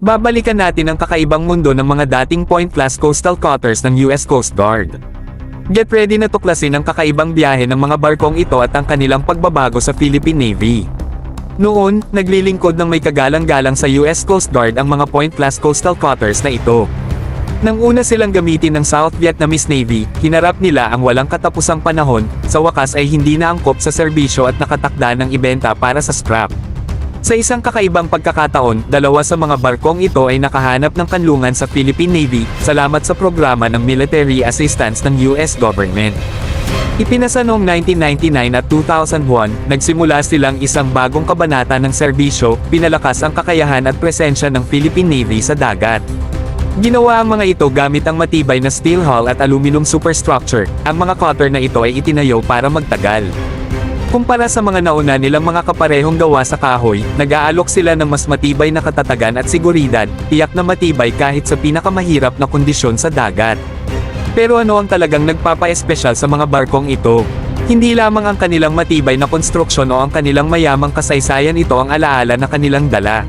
Babalikan natin ang kakaibang mundo ng mga dating point-class coastal cutters ng US Coast Guard. Get ready na tuklasin ang kakaibang biyahe ng mga barkong ito at ang kanilang pagbabago sa Philippine Navy. Noon, naglilingkod ng may kagalang-galang sa US Coast Guard ang mga point-class coastal cutters na ito. Nang una silang gamitin ng South Vietnamese Navy, hinarap nila ang walang katapusang panahon, sa wakas ay hindi na angkop sa serbisyo at nakatakda ng ibenta para sa scrap. Sa isang kakaibang pagkakataon, dalawa sa mga barkong ito ay nakahanap ng kanlungan sa Philippine Navy, salamat sa programa ng military assistance ng US government. Ipinasa noong 1999 at 2001, nagsimula silang isang bagong kabanata ng serbisyo, pinalakas ang kakayahan at presensya ng Philippine Navy sa dagat. Ginawa ang mga ito gamit ang matibay na steel hull at aluminum superstructure. Ang mga cutter na ito ay itinayo para magtagal. Kumpara sa mga nauna nilang mga kaparehong gawa sa kahoy, nag-aalok sila ng mas matibay na katatagan at seguridad, tiyak na matibay kahit sa pinakamahirap na kondisyon sa dagat. Pero ano ang talagang nagpapa-espesyal sa mga barkong ito? Hindi lamang ang kanilang matibay na konstruksyon o ang kanilang mayamang kasaysayan, ito ang alaala na kanilang dala.